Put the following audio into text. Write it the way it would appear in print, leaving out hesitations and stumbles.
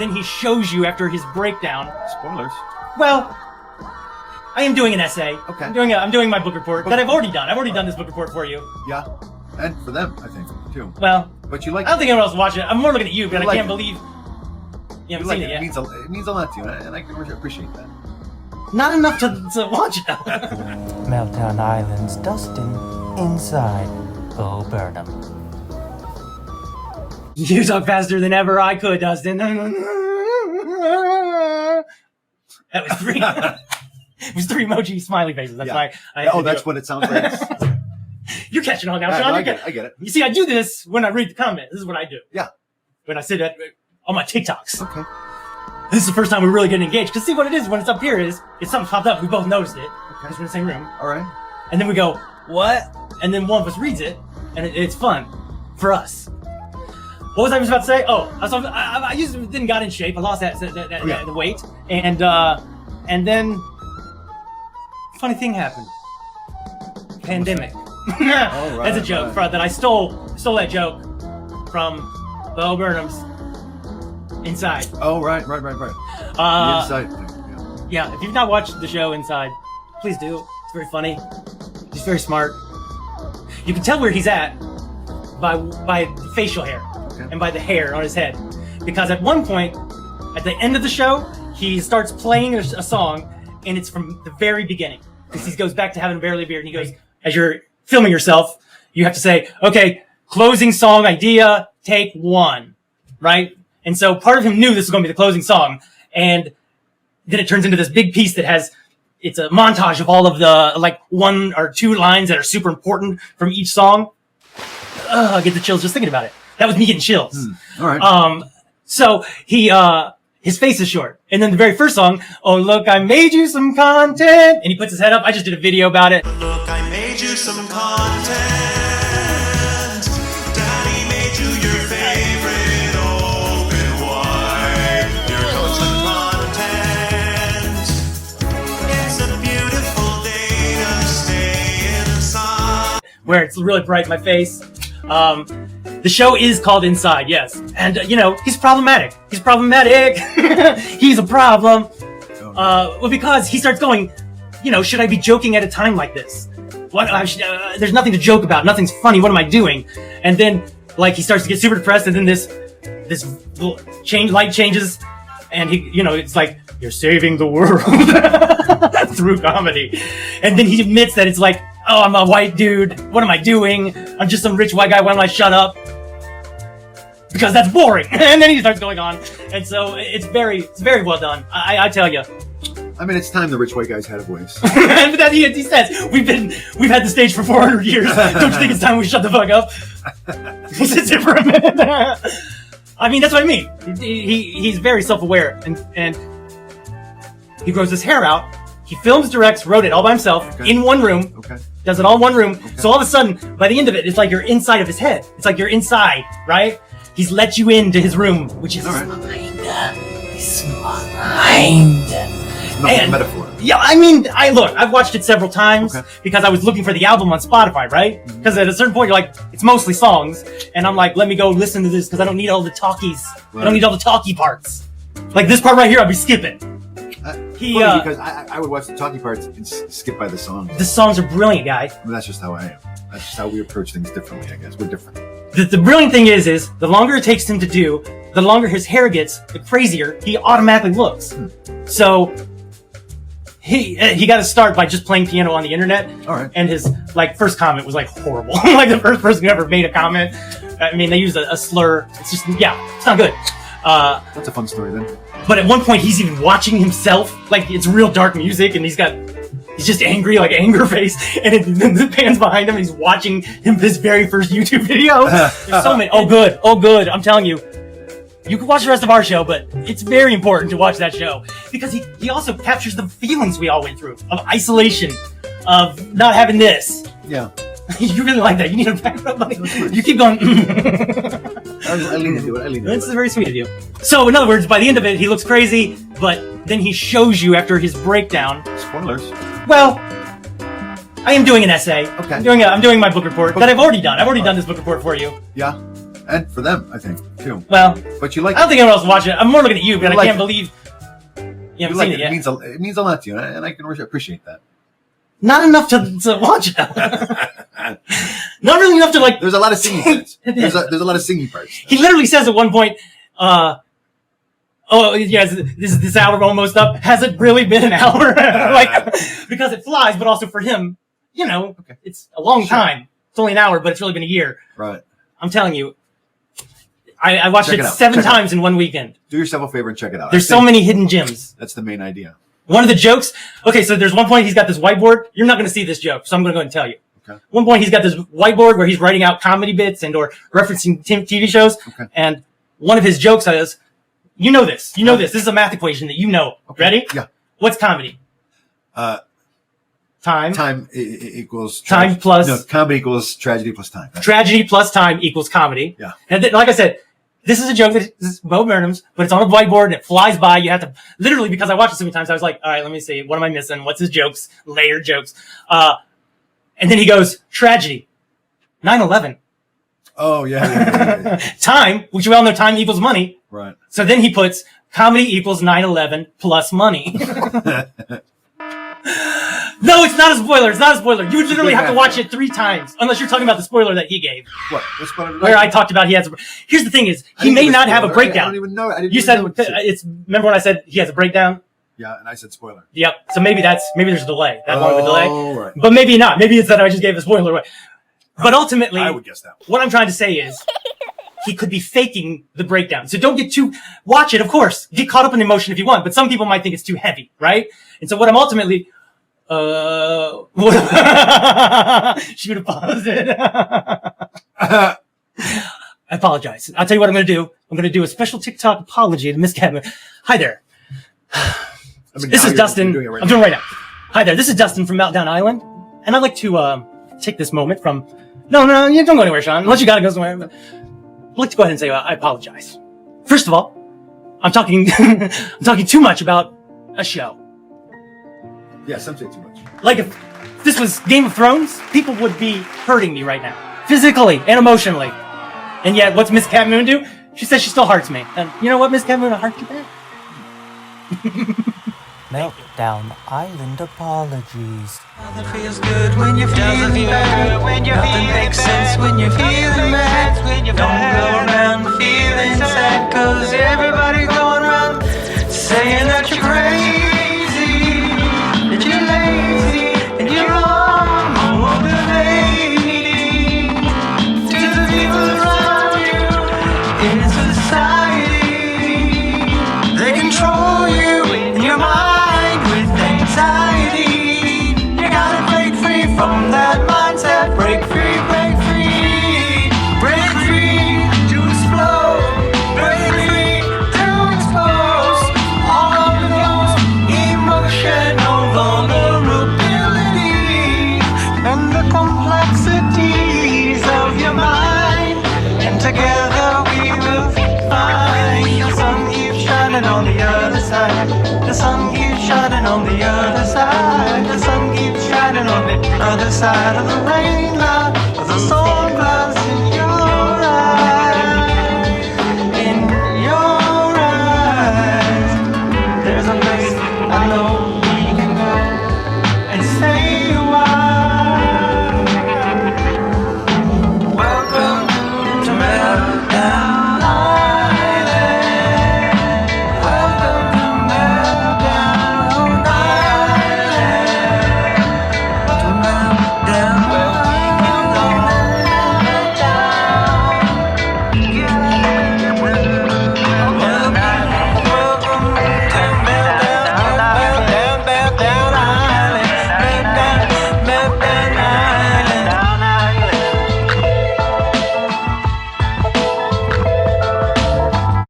then he shows you after his breakdown. Spoilers. Well, I am doing an essay. Okay. I'm doing my book report that I've already done. I've already done this book report for you. Yeah, and for them, I think too. Well, but you like. I don't think anyone else will watch it. I'm more looking at you, but I like can't it. believe you haven't like seen it yet. It means a lot to you, and I can appreciate that. Not enough to watch it though. Meltdown Island's Dustin inside Bo Burnham. You talk faster than ever I could, Dustin. That was three. It was three emoji smiley faces. That's why. That's what it sounds like. You're catching on now, Sean. I get it. You see, I do this when I read the comments. This is what I do. Yeah. When I sit on my TikToks. Okay. This is the first time we're really getting engaged. Because see what it is when it's up here is something popped up. We both noticed it. Because we're in the same room. All right. And then we go, what? And then one of us reads it. And it's fun. For us. What was I about to say? Oh, I didn't got in shape. I lost that the weight. And then funny thing happened. Pandemic. That's a joke. That I stole that joke from Bo Burnham's Inside. Oh, right. The Inside thing. Yeah, if you've not watched the show Inside, please do. It's very funny. He's very smart. You can tell where he's at by facial hair and by the hair on his head. Because at one point, at the end of the show, he starts playing a song, and it's from the very beginning. Because he goes back to having a barely beard, and he goes, as you're filming yourself, you have to say, okay, closing song idea, take one, right? And so part of him knew this was going to be the closing song, and then it turns into this big piece that it's a montage of all of the, like, 1 or 2 lines that are super important from each song. I get the chills just thinking about it. That was me getting chills. All right. So his face is short. And then the very first song, oh, look, I made you some content. And he puts his head up. I just did a video about it. Look, I made you some content. Daddy made you your favorite open wide. Here comes some content. It's a beautiful day to stay inside. Where it's really bright in my face. The show is called Inside, yes. And, he's problematic. He's a problem. Well, because he starts going, should I be joking at a time like this? There's nothing to joke about. Nothing's funny. What am I doing? And then, he starts to get super depressed, and then this light changes, and it's like, you're saving the world through comedy. And then he admits that it's like, oh, I'm a white dude. What am I doing? I'm just some rich white guy. Why don't I shut up? Because that's boring. And then he starts going on. And so it's very well done. I tell you. I mean, it's time the rich white guys had a voice. But that he says, we've had the stage for 400 years. Don't you think it's time we shut the fuck up? He sits here for a minute. I mean, that's what I mean. He's very self-aware. And he grows his hair out. He films, directs, wrote it all by himself in one room. Okay. Does it all in one room. Okay. So all of a sudden, by the end of it, it's like you're inside of his head. It's like you're inside, right? He's let you into his room, which is his mind. His mind. Not a metaphor. Yeah, I mean, I've watched it several times because I was looking for the album on Spotify, right? Because at a certain point, you're like, it's mostly songs. And I'm like, let me go listen to this because I don't need all the talkies. Right. I don't need all the talky parts. Like this part right here, I'll be skipping. Because I would watch the talking parts and skip by the songs. The songs are brilliant, guy. I mean, that's just how I am. That's just how we approach things differently, I guess. We're different. The brilliant thing is the longer it takes him to do, the longer his hair gets, the crazier he automatically looks. So he got to start by just playing piano on the internet. All right. And his first comment was horrible. The first person who ever made a comment. I mean, they used a slur. It's just it's not good. That's a fun story then. But at one point, he's even watching himself. It's real dark music, and he's just angry, anger face. And then the pans behind him, and he's watching his very first YouTube video. There's so many. Oh, good. I'm telling you. You can watch the rest of our show, but it's very important to watch that show. Because he also captures the feelings we all went through. Of isolation. Of not having this. Yeah. You really like that. You need a background. You keep going. I lean into it. That's very sweet of you. So, in other words, by the end of it, he looks crazy, but then he shows you after his breakdown. Spoilers. Well, I am doing an essay. Okay. I'm doing my book report that I've already done. I've already done this book report for you. Yeah. and for them, I think too. Well, But you like. I don't think anyone else will watch it. I'm more looking at you, but You I like can't it. believe you you haven't like seen it. it yet. It means a lot to you, and I can appreciate that. Not enough to watch it. Not really enough to like. There's a lot of singing parts. There's a lot of singing parts. He literally says at one point, "Oh, yes, this hour almost up. Has it really been an hour?" Like, because it flies, but also for him, Okay. it's a long Sure. time. It's only an hour, but it's really been a year. Right. I'm telling you, I watched Check it it out. 7 Check it out. times in one weekend. Do yourself a favor and check it out. There's I so think many hidden gems. That's the main idea. One of the jokes, okay, so there's one point he's got this whiteboard. You're not going to see this joke, so I'm going to go ahead and tell you. Okay. One point he's got this whiteboard where he's writing out comedy bits and or referencing TV shows. Okay. And one of his jokes is, you know this. This is a math equation that you know. Okay. Ready? Yeah. What's comedy? Time. Time equals Time plus- no, comedy equals tragedy plus time. Tragedy plus time equals comedy. Yeah. And then, like I said, this is a joke that is Bo Burnham's, but it's on a whiteboard and it flies by. You have to literally, because I watched it so many times, I was like, all right, let me see. What am I missing? What's his jokes? Layered jokes. And then he goes, tragedy. 9/11. Oh yeah. Time, which we all know time equals money. Right. So then he puts comedy equals 9/11 plus money. No, it's not a spoiler. It's not a spoiler. You would literally have to watch it 3 times, unless you're talking about the spoiler that he gave, What? What's going on? where I talked about he has. Here's the thing: is I he didn't may give not have a spoiler. I breakdown. don't even know. I didn't You even said know it's. Remember when I said he has a breakdown? Yeah, and I said spoiler. Yep. So maybe there's a delay. That long of a delay. Right. But maybe not. Maybe it's that I just gave a spoiler away. But ultimately, I would guess that. what I'm trying to say is he could be faking the breakdown. So don't get too, watch it, of course. Get caught up in the emotion if you want, but some people might think it's too heavy, right? And so what I'm ultimately, she would have paused it. I apologize. I'll tell you what I'm going to do. I'm going to do a special TikTok apology to Miss Cadman. Hi there. This is Dustin. I'm doing it right now. Hi there. This is Dustin from Meltdown Island. And I'd like to take this moment from... No, you don't go anywhere, Shawn. Unless you got to go somewhere. But I'd like to go ahead and say I apologize. First of all, I'm talking I'm talking too much about a show. Yeah, some say too much. Like if this was Game of Thrones, people would be hurting me right now. Physically and emotionally. And yet, what's Miss Cat Moon do? She says she still hearts me. And you know what, Miss Cat Moon? I heart you back. Meltdown Island apologies. Nothing feels good when you're feeling bad. Nothing makes sense when you're feeling mad. Don't go around feeling sad, 'cause everybody going around saying that you're crazy, that you're lazy, and you're wrong, motivating to the people around you in society. They control you in your mind with anxiety. You gotta break free from that mindset. Break free, break free. Break free to explode. Break free to expose all of your emotional vulnerability and the complexities of your mind. And together we will find the sun keeps shining on the other side. The sun keeps shining on the other side. The sun keeps shining on the other side of the rain line.